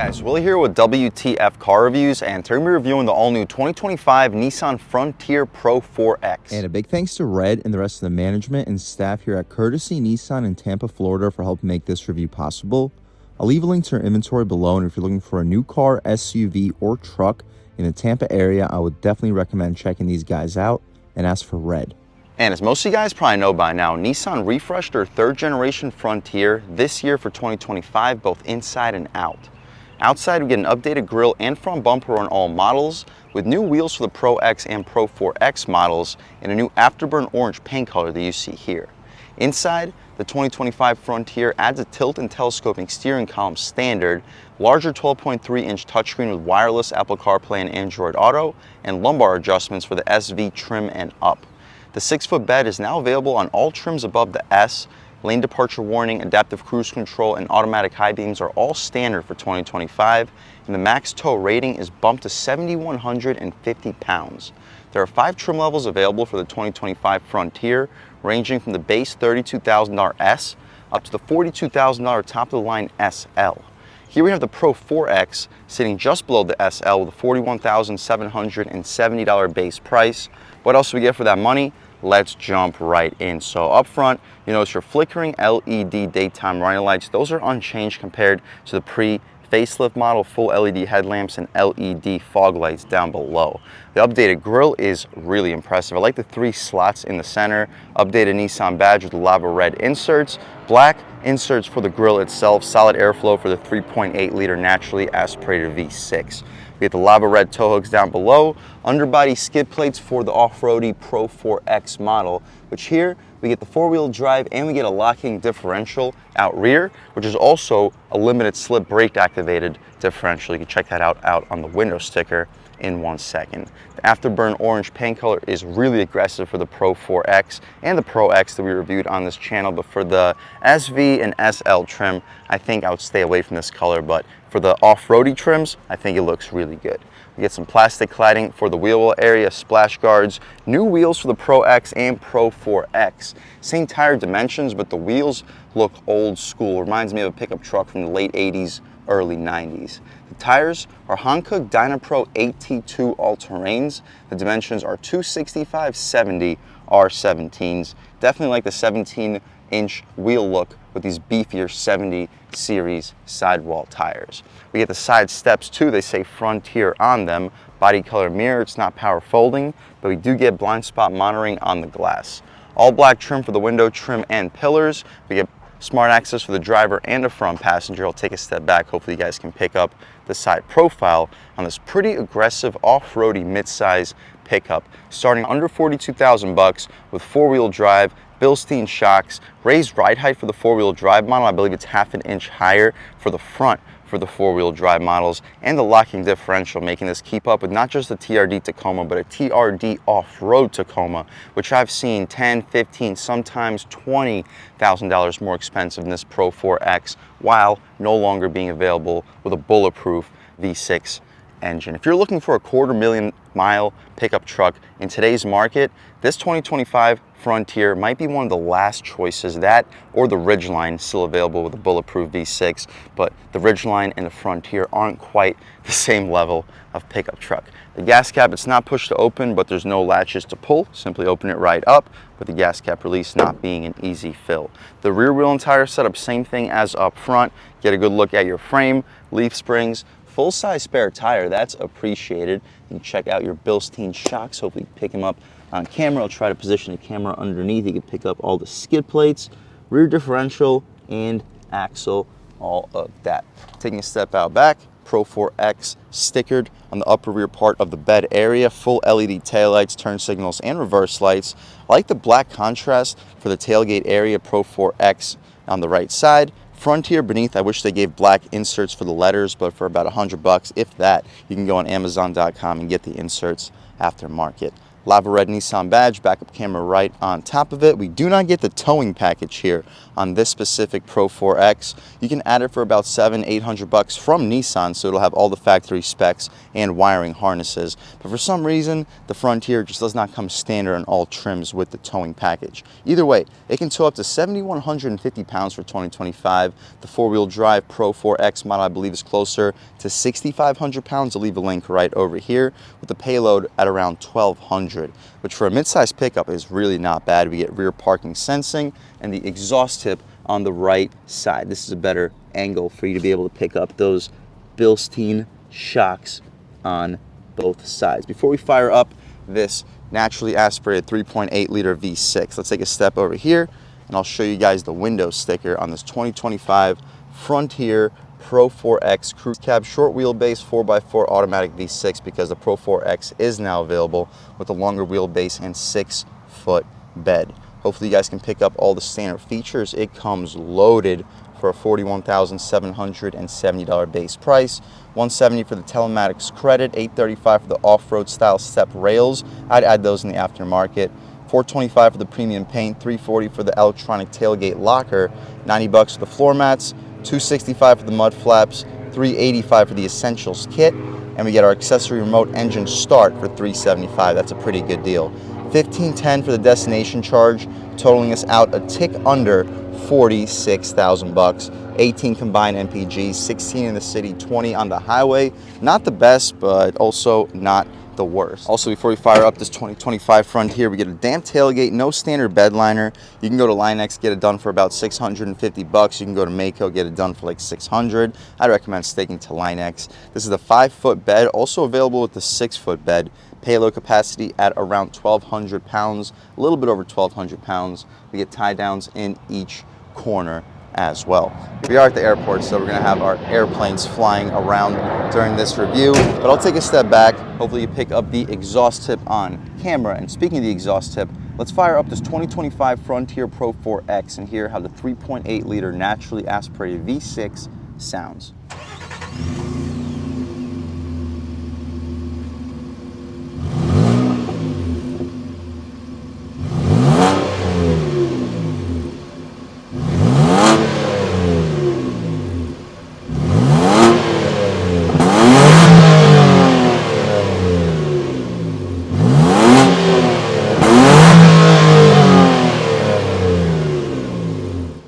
Guys, Willie here with W.T.F car reviews, and today we're reviewing the all-new 2025 Nissan Frontier Pro-4X. And a big thanks to Red and the rest of the management and staff here at Courtesy Nissan in Tampa, Florida for helping make this review possible. I'll leave a link to their inventory below, and if you're looking for a new car, SUV, or truck in the Tampa area, I would definitely recommend checking these guys out and ask for Red. And as most of you guys probably know by now, Nissan refreshed their third generation Frontier this year for 2025, both inside and out. Outside, we get an updated grille and front bumper on all models, with new wheels for the Pro X and Pro 4X models and a new afterburn orange paint color that you see here. Inside, the 2025 Frontier adds a tilt and telescoping steering column standard, larger 12.3-inch touchscreen with wireless Apple CarPlay and Android Auto, and lumbar adjustments for the SV trim and up. The 6-foot bed is now available on all trims above the S. Lane departure warning, adaptive cruise control, and automatic high beams are all standard for 2025, and the max tow rating is bumped to 7,150 pounds. There are 5 trim levels available for the 2025 Frontier, ranging from the base $32,000 S up to the $42,000 top-of-the-line SL. Here we have the Pro 4X sitting just below the SL with a $41,770 base price. What else do we get for that money? Let's jump right in. So up front, you notice your flickering LED daytime running lights. Those are unchanged compared to the pre-facelift model, full LED headlamps and LED fog lights down below. The updated grille is really impressive. I like the 3 slots in the center, updated Nissan badge with the lava red inserts, black inserts for the grille itself, solid airflow for the 3.8-liter naturally aspirated V6. We get the lava red tow hooks down below, underbody skid plates for the off-roady Pro 4X model, which here we get the 4-wheel drive and we get a locking differential out rear, which is also a limited slip brake activated differential. You can check that out on the window sticker in 1 second. The afterburn orange paint color is really aggressive for the Pro 4X and the Pro X that we reviewed on this channel, but for the SV and SL trim, I think I would stay away from this color, but for the off-roady trims, I think it looks really good. We get some plastic cladding for the wheel well area, splash guards, new wheels for the Pro X and Pro 4X. Same tire dimensions, but the wheels look old school. Reminds me of a pickup truck from the late 80s, early 90s. The tires are Hankook Dynapro AT2 all-terrains. The dimensions are 265/70 R17s. Definitely like the 17-inch wheel look with these beefier 70 series sidewall tires. We get the side steps too. They say Frontier on them. Body color mirror, it's not power folding, but we do get blind spot monitoring on the glass. All black trim for the window trim and pillars. We get smart access for the driver and the front passenger. I'll take a step back. Hopefully you guys can pick up the side profile on this pretty aggressive off-roady midsize pickup, starting under 42,000 bucks with 4-wheel drive, Bilstein shocks, raised ride height for the 4-wheel drive model. I believe it's half an inch higher for the front for the 4-wheel drive models, and the locking differential, making this keep up with not just the TRD Tacoma, but a TRD off-road Tacoma, which I've seen $10, $15, sometimes $20,000 more expensive than this Pro 4X, while no longer being available with a bulletproof V6 engine. If you're looking for a $250,000-mile pickup truck in today's market, this 2025 Frontier might be one of the last choices. That or the Ridgeline, still available with a bulletproof V6, but the Ridgeline and the Frontier aren't quite the same level of pickup truck. The gas cap, it's not pushed to open, but there's no latches to pull. Simply open it right up, with the gas cap release not being an easy fill. The rear wheel and tire setup, same thing as up front. Get a good look at your frame, leaf springs, full-size spare tire, that's appreciated. You can check out your Bilstein shocks, hopefully pick them up on camera. I'll try to position the camera underneath. You can pick up all the skid plates, rear differential, and axle, all of that. Taking a step out back, Pro 4X stickered on the upper rear part of the bed area, full LED taillights, turn signals, and reverse lights. I like the black contrast for the tailgate area, Pro 4X on the right side. Frontier beneath, I wish they gave black inserts for the letters, but for about $100, if that, you can go on Amazon.com and get the inserts aftermarket. lava red Nissan badge, backup camera right on top of it. We do not get the towing package here on this specific Pro-4X. You can add it for about $700-800 from Nissan, so it'll have all the factory specs and wiring harnesses. But for some reason, the Frontier just does not come standard on all trims with the towing package. Either way, it can tow up to 7,150 pounds for 2025. The four-wheel drive Pro-4X model, I believe, is closer to 6,500 pounds. I'll leave a link right over here, with the payload at around 1,200, which for a mid-size pickup is really not bad. We get rear parking sensing and the exhaust tip on the right side. This is a better angle for you to be able to pick up those Bilstein shocks on both sides. Before we fire up this naturally aspirated 3.8 liter V6, let's take a step over here and I'll show you guys the window sticker on this 2025 Frontier Pro-4X Crew Cab short wheelbase 4x4 automatic V6, because the Pro-4X is now available with a longer wheelbase and 6-foot bed. Hopefully you guys can pick up all the standard features. It comes loaded for a $41,770 base price, $170 for the telematics credit, $835 for the off-road style step rails. I'd add those in the aftermarket. $425 for the premium paint, $340 for the electronic tailgate locker, $90 for the floor mats, $265 for the mud flaps, $385 for the essentials kit, and we get our accessory remote engine start for $375. That's a pretty good deal. $1,510 for the destination charge, totaling us out a tick under $46,000. 18 combined MPGs, 16 in the city, 20 on the highway. Not the best, but also not the worst. Also, before we fire up this 2025 Frontier, we get a damp tailgate, no standard bed liner. You can go to Line-X, get it done for about $650. You can go to Maaco, get it done for like $600. I'd recommend sticking to Line-X. This is a 5-foot bed, also available with the 6-foot bed. Payload capacity at around 1,200 pounds, a little bit over 1,200 pounds. We get tie downs in each corner as well. We are at the airport, so we're gonna have our airplanes flying around during this review, but I'll take a step back. Hopefully you pick up the exhaust tip on camera. And speaking of the exhaust tip, let's fire up this 2025 Frontier Pro-4X and hear how the 3.8 liter naturally aspirated V6 sounds.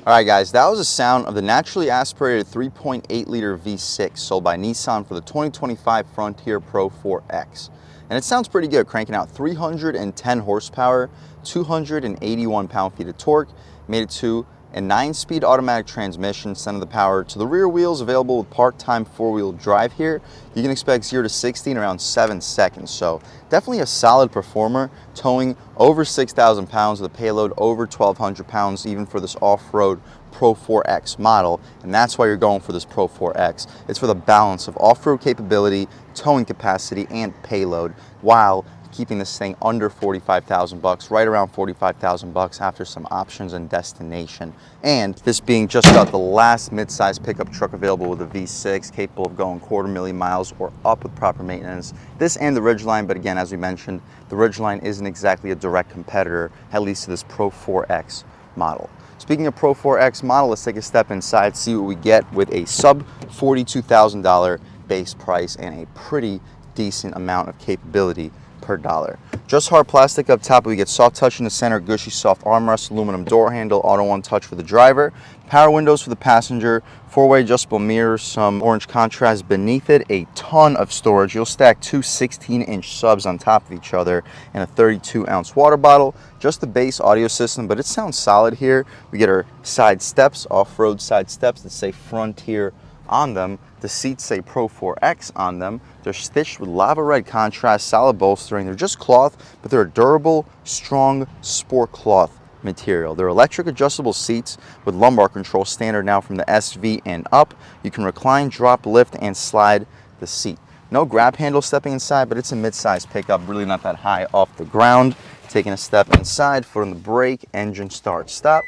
All right, guys, that was the sound of the naturally aspirated 3.8 liter V6 sold by Nissan for the 2025 Frontier Pro-4X. And it sounds pretty good, cranking out 310 horsepower, 281 pound-feet of torque, made it to a 9-speed automatic transmission, sending the power to the rear wheels, available with part-time 4-wheel drive here. You can expect 0 to 60 in around 7 seconds, so definitely a solid performer, towing over 6,000 pounds with a payload over 1,200 pounds, even for this off-road Pro-4X model, and that's why you're going for this Pro-4X. It's for the balance of off-road capability, towing capacity, and payload, while keeping this thing under $45,000, right around $45,000 after some options and destination. And this being just about the last mid-size pickup truck available with a V6, capable of going 250,000 miles or up with proper maintenance. This and the Ridgeline, but again, as we mentioned, the Ridgeline isn't exactly a direct competitor, at least to this Pro-4X model. Speaking of Pro-4X model, let's take a step inside, see what we get with a sub $42,000 base price and a pretty decent amount of capability per dollar. Just hard plastic up top, we get soft touch in the center, gushy soft armrest, aluminum door handle, auto one touch for the driver, power windows for the passenger, 4-way adjustable mirrors, some orange contrast beneath it, a ton of storage. You'll stack two 16-inch subs on top of each other and a 32-ounce water bottle. Just the base audio system, but it sounds solid here. We get our side steps, off-road side steps that say Frontier on them. The seats say Pro-4X on them. They're stitched with lava red contrast, solid bolstering. They're just cloth, but they're a durable, strong sport cloth material. They're electric adjustable seats with lumbar control, standard now from the SV and up. You can recline, drop, lift, and slide the seat. No grab handle stepping inside, but it's a mid-size pickup, really not that high off the ground. Taking a step inside, foot on the brake, engine start, stop.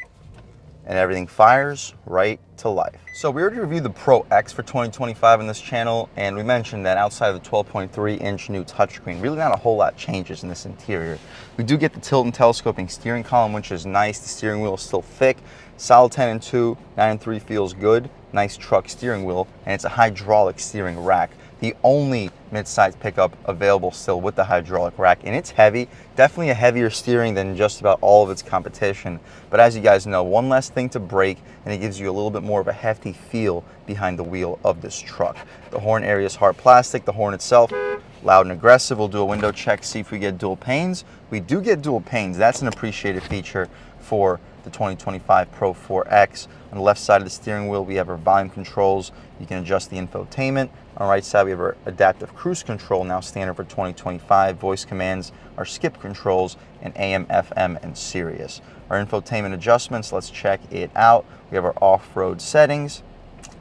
and everything fires right to life. So we already reviewed the Pro-X for 2025 on this channel, and we mentioned that outside of the 12.3-inch new touchscreen, really not a whole lot changes in this interior. We do get the tilt and telescoping steering column, which is nice. The steering wheel is still thick. Solid 10 and 2, 9 and 3 feels good. Nice truck steering wheel, and it's a hydraulic steering rack. The only mid-size pickup available still with the hydraulic rack, and it's heavy. Definitely a heavier steering than just about all of its competition. But as you guys know, one less thing to break, and it gives you a little bit more of a hefty feel behind the wheel of this truck. The horn area is hard plastic. The horn itself, loud and aggressive. We'll do a window check, see if we get dual panes. We do get dual panes. That's an appreciated feature for the 2025 Pro-4X. On the left side of the steering wheel, we have our volume controls. You can adjust the infotainment. On the right side, we have our adaptive cruise control, now standard for 2025. Voice commands, our skip controls, and AM, FM, and Sirius. Our infotainment adjustments, let's check it out. We have our off-road settings,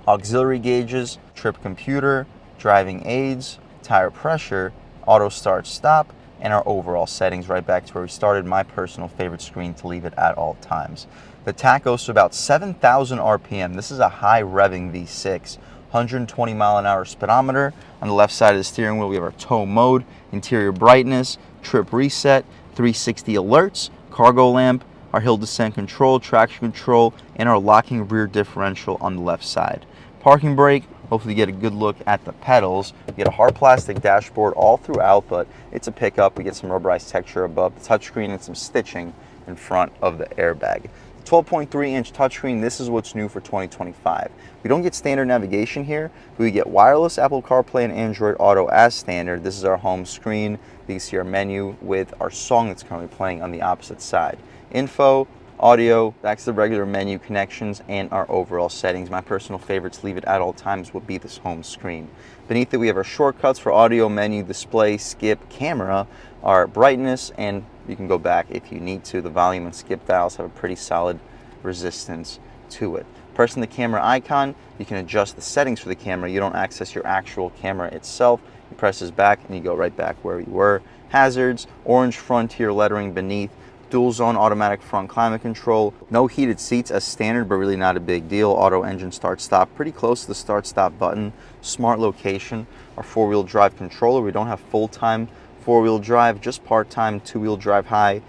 auxiliary gauges, trip computer, driving aids, tire pressure, auto start stop, and our overall settings right back to where we started. My personal favorite screen to leave it at all times. The tach goes to about 7,000 RPM. This is a high revving V6. 120 mile an hour speedometer. On the left side of the steering wheel, we have our tow mode, interior brightness, trip reset, 360 alerts, cargo lamp, our hill descent control, traction control, and our locking rear differential on the left side. Parking brake, hopefully you get a good look at the pedals. We get a hard plastic dashboard all throughout, but it's a pickup. We get some rubberized texture above the touchscreen and some stitching in front of the airbag. 12.3-inch touchscreen, this is what's new for 2025. We don't get standard navigation here, but we get wireless Apple CarPlay and Android Auto as standard. This is our home screen. You can see our menu with our song that's currently playing on the opposite side. Info, audio, that's the regular menu, connections, and our overall settings. My personal favorites, leave it at all times, would be this home screen. Beneath it, we have our shortcuts for audio, menu, display, skip, camera, our brightness, and you can go back if you need to. The volume and skip dials have a pretty solid resistance to it. Pressing the camera icon, you can adjust the settings for the camera. You don't access your actual camera itself. You press this back and you go right back where you were. Hazards, orange Frontier lettering beneath, dual zone automatic front climate control, no heated seats as standard, but really not a big deal. Auto engine start stop, pretty close to the start stop button. Smart location, our four-wheel drive controller. We don't have full-time four-wheel drive, just part-time two-wheel drive high,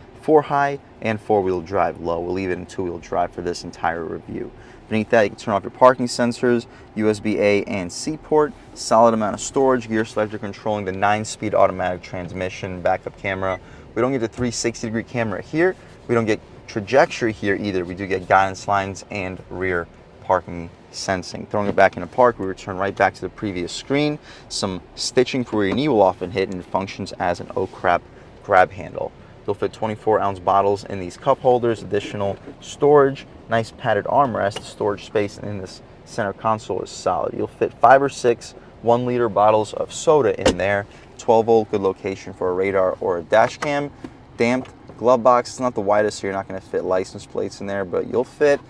and four-wheel drive low. We'll leave it in two-wheel drive for this entire review. Beneath that, you can turn off your parking sensors, USB A and C port, solid amount of storage, gear selector controlling the 9-speed automatic transmission, backup camera. We don't get the 360-degree camera here. We don't get trajectory here either. We do get guidance lines and rear parking sensing. Throwing it back into park, we return right back to the previous screen. Some stitching for where your knee will often hit, and it functions as an O-crap grab handle. You'll fit 24-ounce bottles in these cup holders, additional storage, nice padded armrest. The storage space in this center console is solid. You'll fit 5 or 6 1-liter bottles of soda in there. 12-volt, good location for a radar or a dash cam. Damped glove box. It's not the widest, so you're not going to fit license plates in there, but you'll fit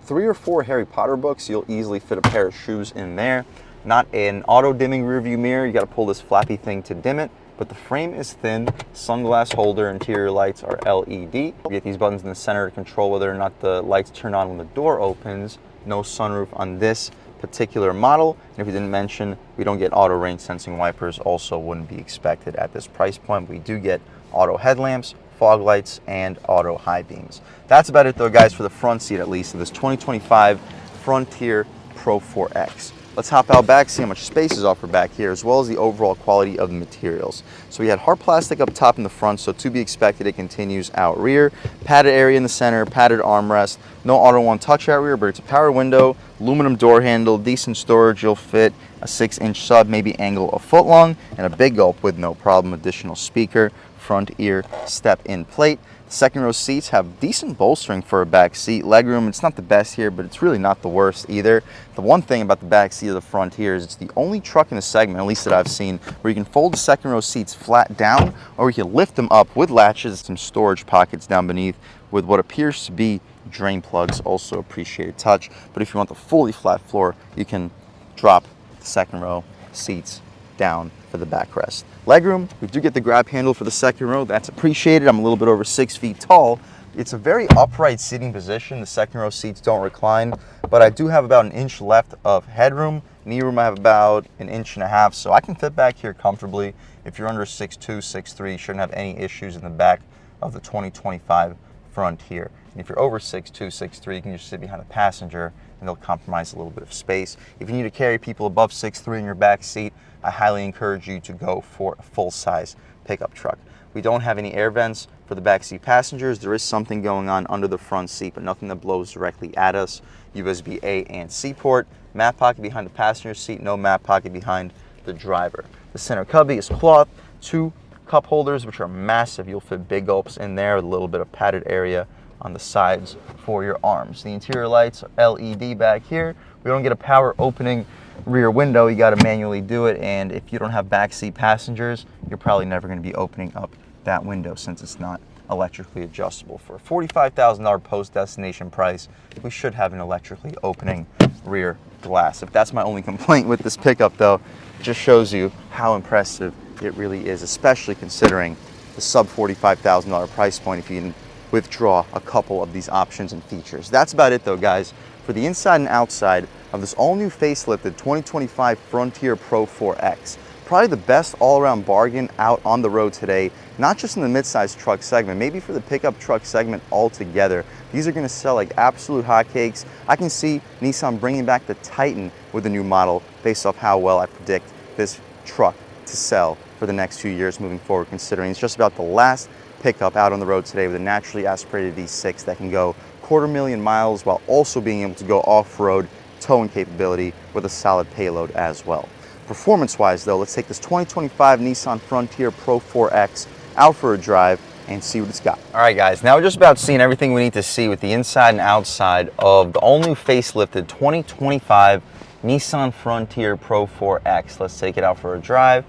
3 or 4 Harry Potter books. You'll easily fit a pair of shoes in there. Not an auto-dimming rearview mirror. You got to pull this flappy thing to dim it, but the frame is thin. Sunglass holder, interior lights are LED. You get these buttons in the center to control whether or not the lights turn on when the door opens. No sunroof on this particular model. And if we didn't mention, we don't get auto rain sensing wipers. Also wouldn't be expected at this price point. We do get auto headlamps, fog lights, and auto high beams. That's about it though, guys, for the front seat at least of this 2025 Frontier Pro-4X. Let's hop out back, see how much space is offered back here, as well as the overall quality of the materials. So we had hard plastic up top in the front, so to be expected, it continues out rear. Padded area in the center, padded armrest, no auto one touch out rear, but it's a power window, aluminum door handle, decent storage. You'll fit a 6-inch sub, maybe angle a foot long, and a big gulp with no problem. Additional speaker, front ear step-in plate. Second row seats have decent bolstering for a back seat. Legroom, it's not the best here, but it's really not the worst either. The one thing about the back seat of the Frontier is it's the only truck in the segment, at least that I've seen, where you can fold the second row seats flat down, or you can lift them up with latches, some storage pockets down beneath with what appears to be drain plugs. Also appreciated touch. But if you want the fully flat floor, you can drop the second row seats down for the backrest. Legroom, we do get the grab handle for the second row. That's appreciated. I'm a little bit over 6 feet tall, It's a very upright seating position. The second row seats don't recline, but I do have about an inch left of headroom. Knee room I have about an inch and a half, so I can fit back here comfortably. If you're under 6'2", 6'3", you shouldn't have any issues in the back of the 2025 Frontier. And if you're over 6'2", 6'3", you can just sit behind the passenger and they'll compromise a little bit of space. If you need to carry people above 6'3" in your back seat, I highly encourage you to go for a full-size pickup truck. We don't have any air vents for the backseat passengers. There is something going on under the front seat, but nothing that blows directly at us. USB A and C port. Map pocket behind the passenger seat. No map pocket behind the driver. The center cubby is cloth. 2 cup holders, which are massive. You'll fit big gulps in there with a little bit of padded area on the sides for your arms. The interior lights are LED back here. We don't get a power opening rear window. You got to manually do it, and if you don't have backseat passengers, you're probably never going to be opening up that window since it's not electrically adjustable. For a $45,000 post-destination price, we should have an electrically opening rear glass. If that's my only complaint with this pickup though, it just shows you how impressive it really is, especially considering the sub $45,000 price point if you can withdraw a couple of these options and features. That's about it though, guys, for the inside and outside of this all-new facelifted 2025 Frontier Pro-4X. Probably the best all-around bargain out on the road today, not just in the midsize truck segment, maybe for the pickup truck segment altogether. These are going to sell like absolute hotcakes. I can see Nissan bringing back the Titan with a new model based off how well I predict this truck to sell for the next few years moving forward, considering it's just about the last pickup out on the road today with a naturally aspirated V6 that can go 250,000 miles while also being able to go off-road towing capability with a solid payload as well. Performance-wise though, let's take this 2025 Nissan Frontier Pro-4X out for a drive and see what it's got. All right guys, now we're just about seeing everything we need to see with the inside and outside of the all-new facelifted 2025 Nissan Frontier Pro-4X. Let's take it out for a drive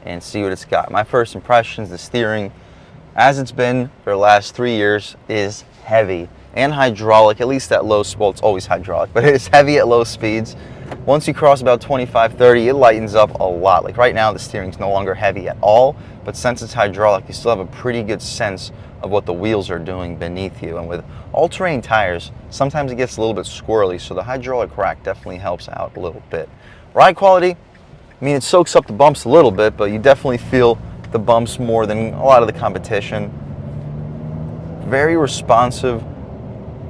and see what it's got. My first impressions, the steering, as it's been for the last 3 years, is heavy and hydraulic, at least at low, well, it's always hydraulic, but it's heavy at low speeds. Once you cross about 25, 30, it lightens up a lot. Like right now, the steering's no longer heavy at all, but since it's hydraulic, you still have a pretty good sense of what the wheels are doing beneath you. And with all-terrain tires, sometimes it gets a little bit squirrely, so the hydraulic rack definitely helps out a little bit. Ride quality, I mean, it soaks up the bumps a little bit, but you definitely feel the bumps more than a lot of the competition. Very responsive,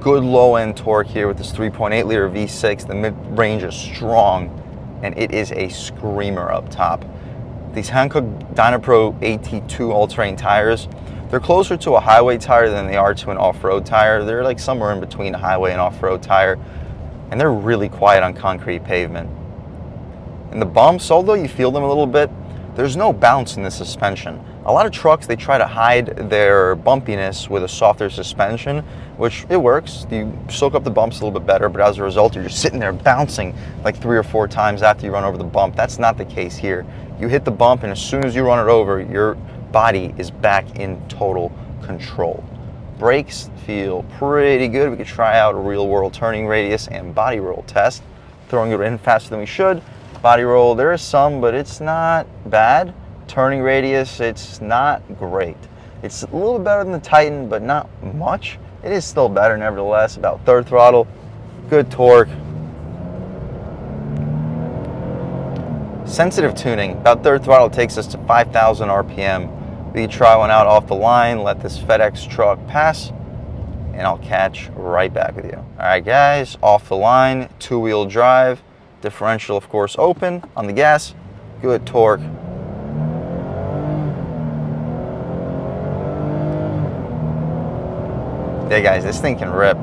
good low-end torque here with this 3.8 liter V6. The mid-range is strong, and it is a screamer up top. These Hankook Dynapro AT2 all-terrain tires, they're closer to a highway tire than they are to an off-road tire. They're like somewhere in between a highway and off-road tire, and they're really quiet on concrete pavement. And the bumps, although you feel them a little bit, there's no bounce in the suspension. A lot of trucks, they try to hide their bumpiness with a softer suspension, which it works. You soak up the bumps a little bit better, but as a result, you're just sitting there bouncing like 3 or 4 times after you run over the bump. That's not the case here. You hit the bump, and as soon as you run it over, your body is back in total control. Brakes feel pretty good. We could try out a real-world turning radius and body roll test. Throwing it in faster than we should. Body roll, there is some, but it's not bad. Turning radius, it's not great. It's a little better than the Titan, but not much. It is still better nevertheless. About third throttle, good torque. Sensitive tuning, about third throttle takes us to 5,000 RPM. We can try one out off the line, let this FedEx truck pass, and I'll catch right back with you. All right guys, off the line, 2-wheel drive. Differential, of course, open on the gas. Good torque. Yeah, guys, this thing can rip.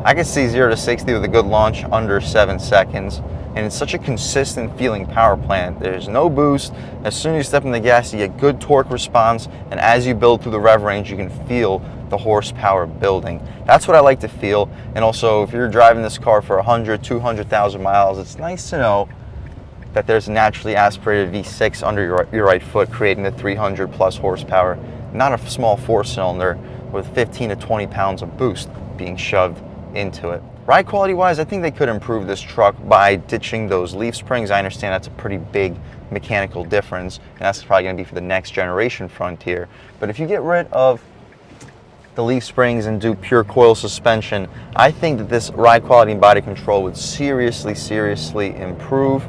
I can see 0 to 60 with a good launch under 7 seconds. And it's such a consistent feeling power plant. There's no boost. As soon as you step in the gas, you get good torque response. And as you build through the rev range, you can feel the horsepower building. That's what I like to feel. And also, if you're driving this car for 100, 200,000 miles, it's nice to know that there's a naturally aspirated V6 under your right foot, creating the 300 plus horsepower, not a small 4-cylinder with 15 to 20 pounds of boost being shoved into it. Ride quality wise, I think they could improve this truck by ditching those leaf springs. I understand that's a pretty big mechanical difference, and that's probably going to be for the next generation Frontier. But if you get rid of the leaf springs and do pure coil suspension, I think that this ride quality and body control would seriously improve.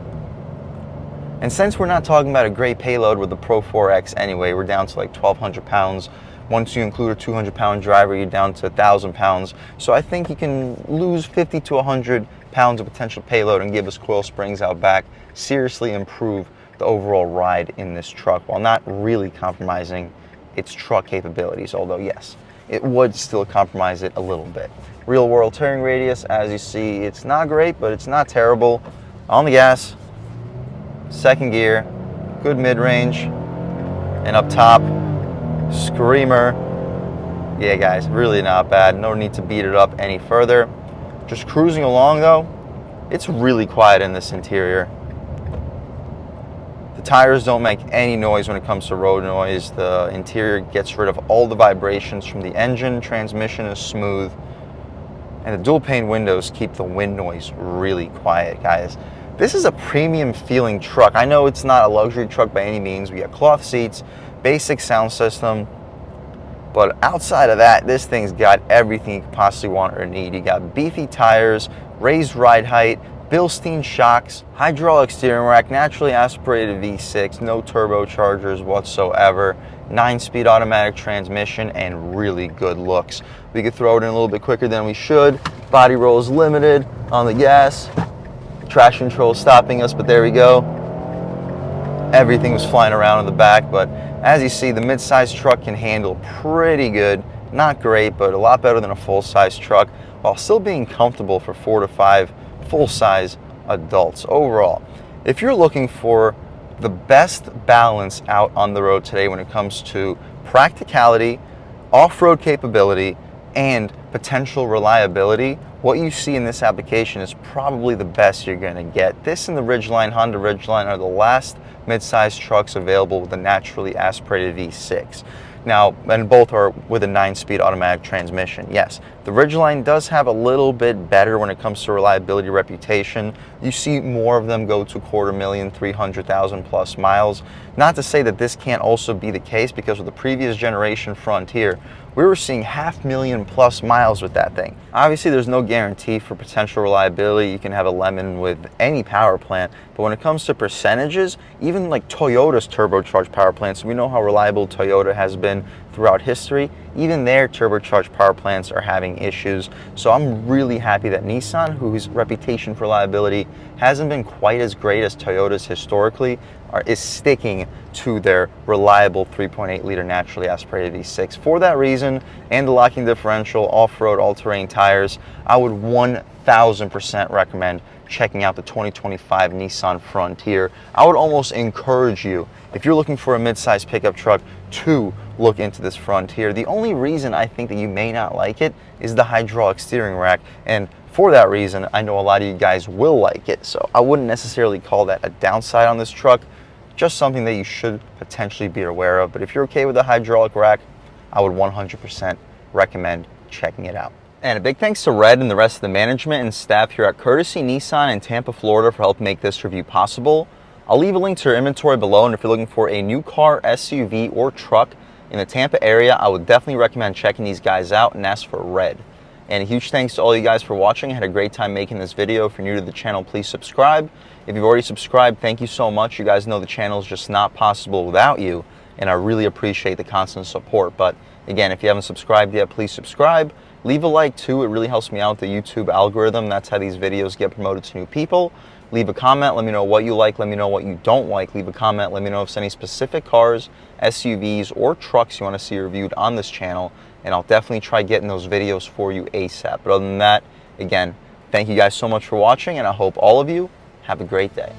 And since we're not talking about a great payload with the Pro-4X anyway, we're down to like 1,200 pounds. Once you include a 200-pound driver, you're down to 1,000 pounds. So I think you can lose 50 to 100 pounds of potential payload and give us coil springs out back, seriously improve the overall ride in this truck while not really compromising its truck capabilities, although yes, it would still compromise it a little bit. Real world turning radius, as you see, it's not great, but it's not terrible. On the gas, second gear, good mid-range, and up top, screamer. Yeah guys, really not bad. No need to beat it up any further. Just cruising along though, it's really quiet in this interior. The tires don't make any noise when it comes to road noise. The interior gets rid of all the vibrations from the engine. Transmission is smooth. And the dual pane windows keep the wind noise really quiet, guys. This is a premium feeling truck. I know it's not a luxury truck by any means. We got cloth seats, basic sound system. But outside of that, this thing's got everything you could possibly want or need. You got beefy tires, raised ride height, Bilstein shocks, hydraulic steering rack, naturally aspirated V6, no turbochargers whatsoever, 9-speed automatic transmission, and really good looks. We could throw it in a little bit quicker than we should. Body roll is limited on the gas. Traction control stopping us, but there we go. Everything was flying around in the back, but as you see, the mid-size truck can handle pretty good. Not great, but a lot better than a full-size truck, while still being comfortable for 4 to 5 full-size adults overall. If you're looking for the best balance out on the road today when it comes to practicality, off-road capability, and potential reliability, what you see in this application is probably the best you're going to get. This and the Ridgeline, Honda Ridgeline, are the last mid-size trucks available with a naturally aspirated V6. Now, and both are with a 9-speed automatic transmission. Yes, the Ridgeline does have a little bit better when it comes to reliability reputation. You see more of them go to 250,000, 300,000 plus miles. Not to say that this can't also be the case, because with the previous generation Frontier, we were seeing 500,000 plus miles with that thing. Obviously, there's no guarantee for potential reliability. You can have a lemon with any power plant, but when it comes to percentages, even like Toyota's turbocharged power plants, we know how reliable Toyota has been throughout history. Even their turbocharged power plants are having issues. So I'm really happy that Nissan, whose reputation for reliability hasn't been quite as great as Toyota's historically, is sticking to their reliable 3.8 liter naturally aspirated V6. For that reason, and the locking differential, off-road, all-terrain tires, I would 1000% recommend checking out the 2025 Nissan Frontier. I would almost encourage you, if you're looking for a mid-size pickup truck, to look into this Frontier. The only reason I think that you may not like it is the hydraulic steering rack, and for that reason, I know a lot of you guys will like it, so I wouldn't necessarily call that a downside on this truck, just something that you should potentially be aware of. But if you're okay with the hydraulic rack, I would 100% recommend checking it out. And a big thanks to Red and the rest of the management and staff here at Courtesy Nissan in Tampa, Florida for helping make this review possible. I'll leave a link to your inventory below, and if you're looking for a new car, SUV, or truck in the Tampa area, I would definitely recommend checking these guys out and ask for Red. And a huge thanks to all you guys for watching. I had a great time making this video. If you're new to the channel, please subscribe. If you've already subscribed, thank you so much. You guys know the channel is just not possible without you, and I really appreciate the constant support. But again, if you haven't subscribed yet, please subscribe. Leave a like too. It really helps me out with the YouTube algorithm. That's how these videos get promoted to new people. Leave a comment. Let me know what you like. Let me know what you don't like. Leave a comment. Let me know if there's any specific cars, SUVs, or trucks you want to see reviewed on this channel, and I'll definitely try getting those videos for you ASAP. But other than that, again, thank you guys so much for watching, and I hope all of you have a great day.